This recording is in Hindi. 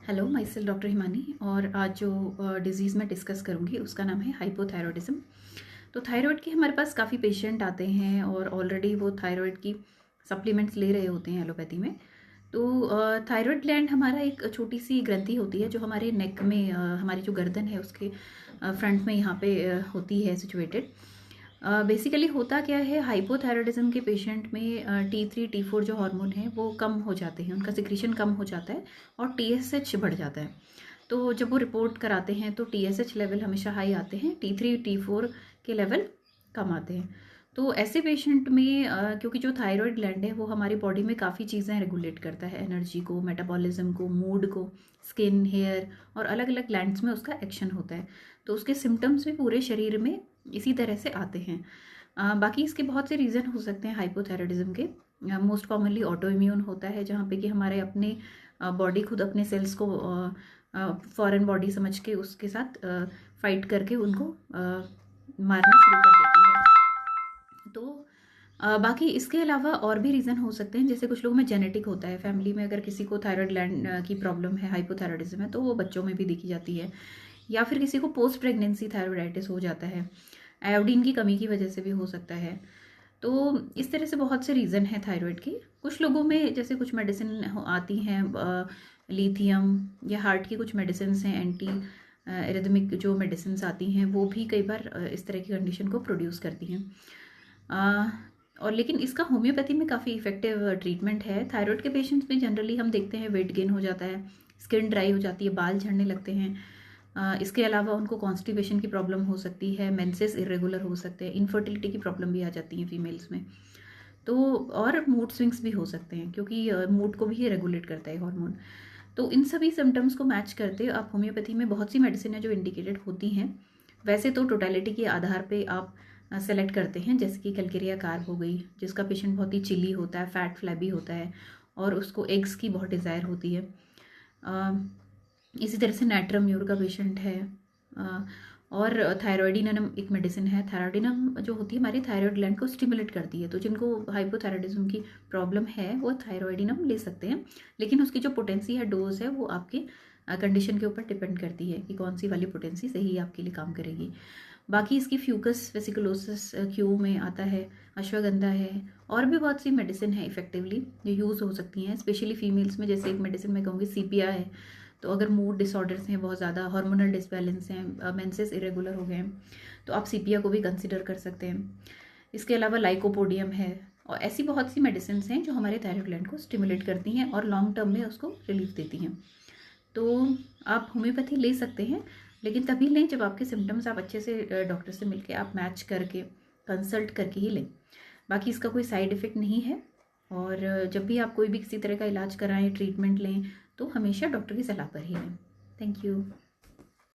Hello, my self doctor Himani. और आज जो डिज़ीज़ मैं डिस्कस करूँगी उसका नाम है हाइपोथायरॉयडिज्म। तो थायराइड के हमारे पास काफ़ी पेशेंट आते हैं और ऑलरेडी वो थायराइड की सप्लीमेंट्स ले रहे होते हैं एलोपैथी में। तो थायराइड ग्लैंड हमारा एक छोटी सी ग्रंथि होती है जो हमारे नेक में हमारी जो गर्दन है उसके फ्रंट में यहाँ पे होती है सिचुएटेड। बेसिकली होता क्या है, हाइपोथायरॉयडिज्म के पेशेंट में T3 T4 जो हार्मोन है वो कम हो जाते हैं, उनका सिक्रीशन कम हो जाता है और TSH बढ़ जाता है। तो जब वो रिपोर्ट कराते हैं तो TSH लेवल हमेशा हाई आते हैं, T3 T4 के लेवल कम आते हैं। तो ऐसे पेशेंट में क्योंकि जो थायराइड ग्लैंड है वो हमारी बॉडी में काफ़ी चीज़ें रेगुलेट करता है, एनर्जी को, मेटाबॉलिज्म को, मूड को, स्किन, हेयर और अलग अलग ग्लैंड्स में उसका एक्शन होता है। तो उसके सिम्टम्स भी पूरे शरीर में इसी तरह से आते हैं। बाकी इसके बहुत से रीज़न हो सकते हैं हाइपोथायरॉयडिज्म के। मोस्ट कॉमनली ऑटो इम्यून होता है जहाँ पे कि हमारे अपने बॉडी खुद अपने सेल्स को फॉरेन बॉडी समझ के उसके साथ फाइट करके उनको मारना शुरू कर देती है। तो बाकी इसके अलावा और भी रीज़न हो सकते हैं, जैसे कुछ लोगों में जेनेटिक होता है, फैमिली में अगर किसी को थायराइड ग्लैंड की प्रॉब्लम है, हाइपोथायरॉयडिज्म है, तो वो बच्चों में भी देखी जाती है। या फिर किसी को पोस्ट प्रेगनेंसी थायराइडाइटिस हो जाता है, आयोडीन की कमी की वजह से भी हो सकता है। तो इस तरह से बहुत से रीज़न हैं थायराइड के। कुछ लोगों में जैसे कुछ मेडिसिन आती हैं, लिथियम या हार्ट की कुछ मेडिसिन हैं, एंटी एरिथमिक जो मेडिसिन आती हैं वो भी कई बार इस तरह की कंडीशन को प्रोड्यूस करती हैं। और लेकिन इसका होम्योपैथी में काफ़ी इफेक्टिव ट्रीटमेंट है। थायराइड के पेशेंट्स में जनरली हम देखते हैं वेट गेन हो जाता है, स्किन ड्राई हो जाती है, बाल झड़ने लगते हैं। इसके अलावा उनको कॉन्स्टिपेशन की प्रॉब्लम हो सकती है, मेंसेस इरेगुलर हो सकते हैं, इनफर्टिलिटी की प्रॉब्लम भी आ जाती है फीमेल्स में। तो और मूड स्विंग्स भी हो सकते हैं क्योंकि मूड को भी रेगुलेट करता है हार्मोन। तो इन सभी सिम्टम्स को मैच करते आप होम्योपैथी में बहुत सी मेडिसिन है जो इंडिकेटेड होती हैं। वैसे तो टोटलिटी के आधार पे आप सेलेक्ट करते हैं, जैसे कि कैलकेरिया कार्ब हो गई, जिसका पेशेंट बहुत ही चिली होता है, फैट फ्लैबी होता है और उसको एग्स की बहुत डिज़ायर होती है। इसी तरह से नाइट्रम्यूर का पेशेंट है। और थायरॉयडिनम एक मेडिसिन है। थायरॉयडिनम जो होती है हमारी थायरॉयड ग्लैंड को स्टिमुलेट करती है, तो जिनको हाइपोथायरॉयडिज्म की प्रॉब्लम है वो थायरॉयडिनम ले सकते हैं, लेकिन उसकी जो पोटेंसी है, डोज है, वो आपके कंडीशन के ऊपर डिपेंड करती है कि कौन सी वाली पोटेंसी सही आपके लिए काम करेगी। बाकी इसकी फ्यूकस वेसिकुलोसिस क्यू में आता है, अश्वगंधा है और भी बहुत सी मेडिसिन है इफेक्टिवली जो यूज़ हो सकती हैं, स्पेशली फीमेल्स में। जैसे एक मेडिसिन मैं कहूँगी सीपिया है। तो अगर मूड डिसऑर्डर्स हैं, बहुत ज़्यादा हार्मोनल डिसबैलेंस हैं, मेंसेस इरेगुलर हो गए हैं, तो आप सीपिया को भी कंसिडर कर सकते हैं। इसके अलावा लाइकोपोडियम है और ऐसी बहुत सी मेडिसिन हैं जो हमारे थायराइड ग्लैंड को स्टिमुलेट करती हैं और लॉन्ग टर्म में उसको रिलीफ देती हैं। तो आप होम्योपैथी ले सकते हैं, लेकिन तभी लें जब आपके सिम्टम्स आप अच्छे से डॉक्टर से मिलके आप मैच करके कंसल्ट करके ही लें। बाकी इसका कोई साइड इफ़ेक्ट नहीं है। और जब भी आप कोई भी किसी तरह का इलाज कराएं, ट्रीटमेंट लें, तो हमेशा डॉक्टर की सलाह पर ही लें। Thank you.